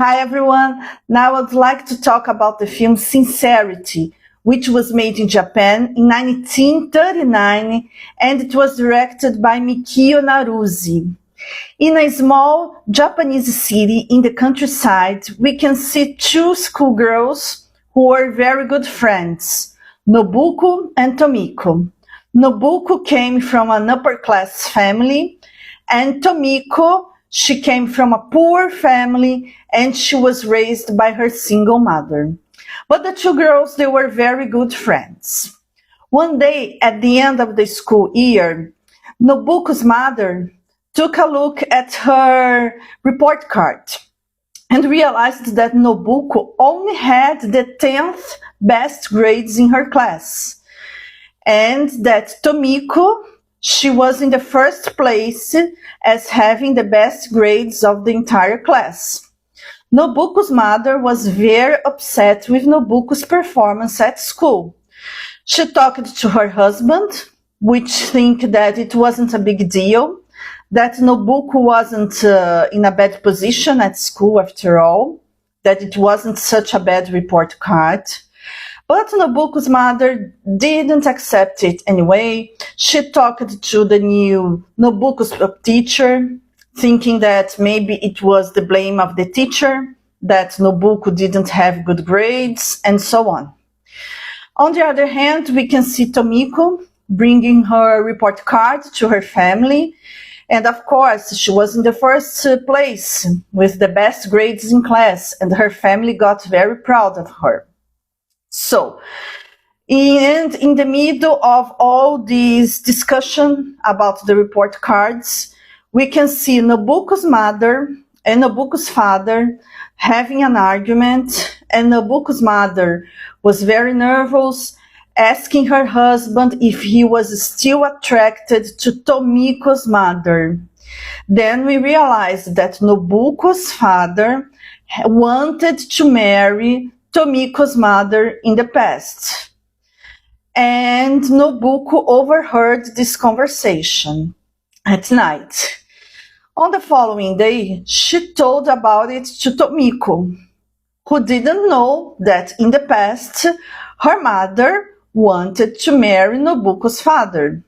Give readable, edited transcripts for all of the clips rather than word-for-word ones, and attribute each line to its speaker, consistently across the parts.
Speaker 1: Hi everyone. Now I'd like to talk about the film Sincerity, which was made in Japan in 1939 and it was directed by Mikio Naruse. In a small Japanese city in the countryside, we can see two schoolgirls who were very good friends, Nobuko and Tomiko. Nobuko came from an upper-class family, and Tomiko, she came from a poor family and she was raised by her single mother. But the two girls, they were very good friends. One day, at the end of the school year, Nobuko's mother took a look at her report card and realized that Nobuko only had the 10th best grades in her class, and that Tomiko, she was in the first place as having the best grades of the entire class. Nobuko's mother was very upset with Nobuko's performance at school. She talked to her husband, which think that it wasn't a big deal, that Nobuko wasn't in a bad position at school after all, that it wasn't such a bad report card. But Nobuko's mother didn't accept it anyway. She talked to the new Nobuko's teacher, thinking that maybe it was the blame of the teacher, that Nobuko didn't have good grades, and so on. On the other hand, we can see Tomiko bringing her report card to her family, and of course, she was in the first place with the best grades in class, and her family got very proud of her. So, and in the middle of all this discussion about the report cards, we can see Nobuko's mother and Nobuko's father having an argument, and Nobuko's mother was very nervous, asking her husband if he was still attracted to Tomiko's mother. Then we realized that Nobuko's father wanted to marry Tomiko's mother in the past. And Nobuko overheard this conversation at night. On the following day, she told about it to Tomiko, who didn't know that in the past, her mother wanted to marry Nobuko's father.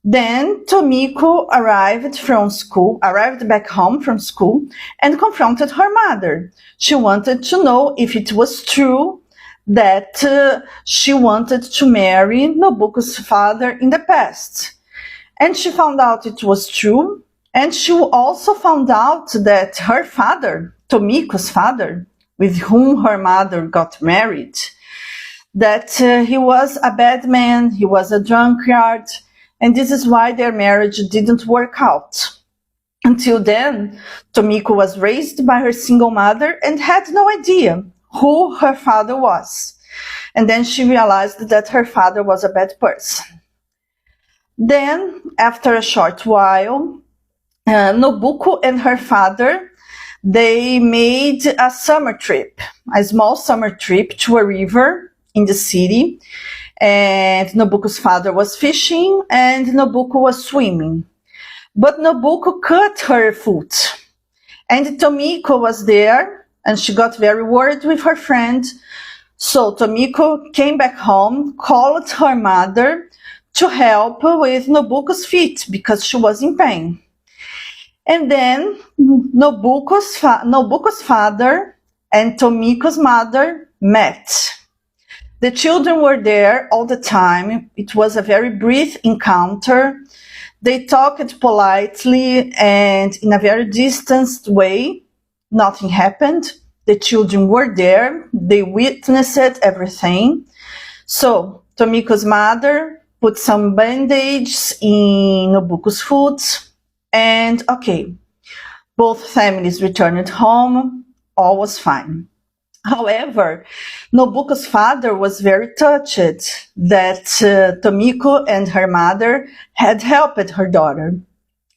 Speaker 1: Then Tomiko arrived back home from school and confronted her mother. She wanted to know if it was true that she wanted to marry Nobuko's father in the past. And she found out it was true. And she also found out that her father, Tomiko's father, with whom her mother got married, that he was a bad man, he was a drunkard, and this is why their marriage didn't work out. Until then, Tomiko was raised by her single mother and had no idea who her father was. And then she realized that her father was a bad person. Then, after a short while, Nobuko and her father, they made a summer trip, a small summer trip to a river in the city. And Nobuko's father was fishing and Nobuko was swimming. But Nobuko cut her foot. And Tomiko was there and she got very worried with her friend. So Tomiko came back home, called her mother to help with Nobuko's feet because she was in pain. And then Nobuko's father and Tomiko's mother met. The children were there all the time. It was a very brief encounter. They talked politely and in a very distanced way. Nothing happened. The children were there. They witnessed everything. So Tomiko's mother put some bandages in Nobuko's foot. And okay, both families returned home. All was fine. However, Nobuko's father was very touched that Tomiko and her mother had helped her daughter.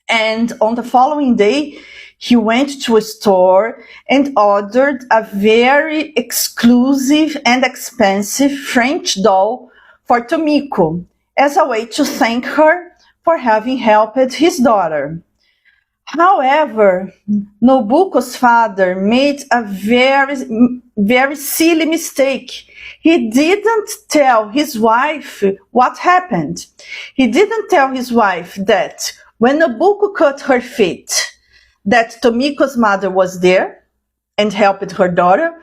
Speaker 1: And on the following day, he went to a store and ordered a very exclusive and expensive French doll for Tomiko as a way to thank her for having helped his daughter. However, Nobuko's father made a very silly mistake. He didn't tell his wife what happened. He didn't tell his wife that when Nobuko cut her feet, that Tomiko's mother was there and helped her daughter.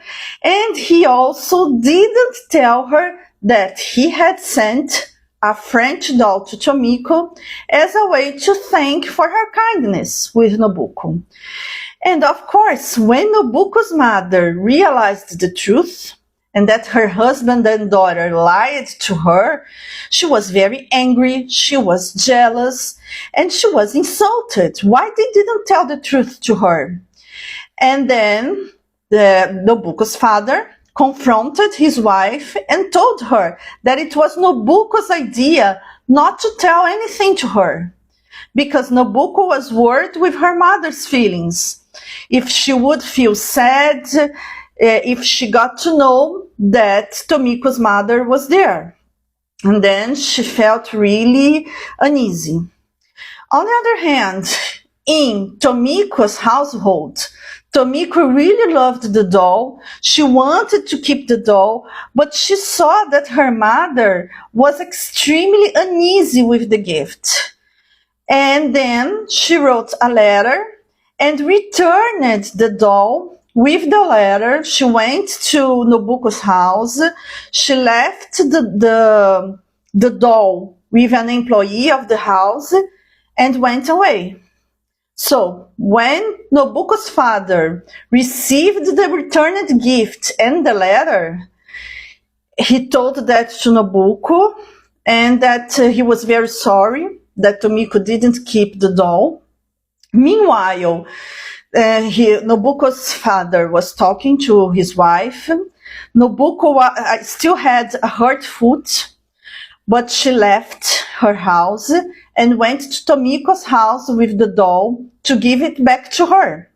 Speaker 1: And he also didn't tell her that he had sent a French doll to Tomiko as a way to thank for her kindness with Nobuko. And of course, when Nobuko's mother realized the truth and that her husband and daughter lied to her, she was very angry, she was jealous, and she was insulted. Why they didn't tell the truth to her? And then Nobuko's father confronted his wife and told her that it was Nobuko's idea not to tell anything to her, because Nobuko was worried with her mother's feelings. If she would feel sad, if she got to know that Tomiko's mother was there. And then she felt really uneasy. On the other hand, in Tomiko's household, Tomiko really loved the doll. She wanted to keep the doll, but she saw that her mother was extremely uneasy with the gift. And then she wrote a letter and returned the doll. With the letter, she went to Nobuko's house. She left the doll with an employee of the house and went away. So when Nobuko's father received the returned gift and the letter, he told that to Nobuko and that he was very sorry that Tomiko didn't keep the doll. Meanwhile, Nobuko's father was talking to his wife. Nobuko still had a hurt foot, but she left her house and went to Tomiko's house with the doll to give it back to her.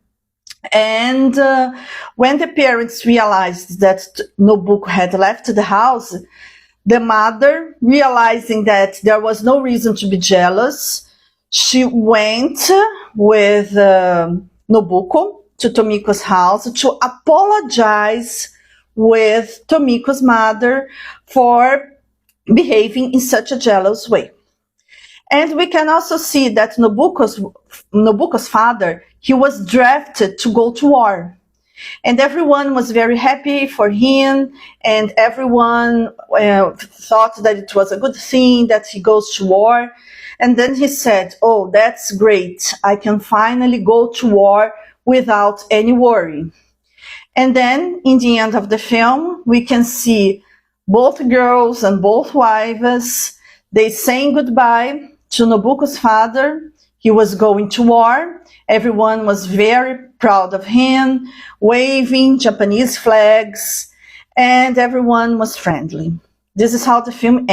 Speaker 1: And when the parents realized that Nobuko had left the house, the mother, realizing that there was no reason to be jealous, she went with Nobuko to Tomiko's house to apologize with Tomiko's mother for behaving in such a jealous way. And we can also see that Nobuko's father, he was drafted to go to war. And everyone was very happy for him, and everyone thought that it was a good thing that he goes to war. And then he said, "Oh, that's great. I can finally go to war without any worry." And then in the end of the film, we can see both girls and both wives, they saying goodbye to Nobuko's father. He was going to war. Everyone was very proud of him, waving Japanese flags, and everyone was friendly. This is how the film ends.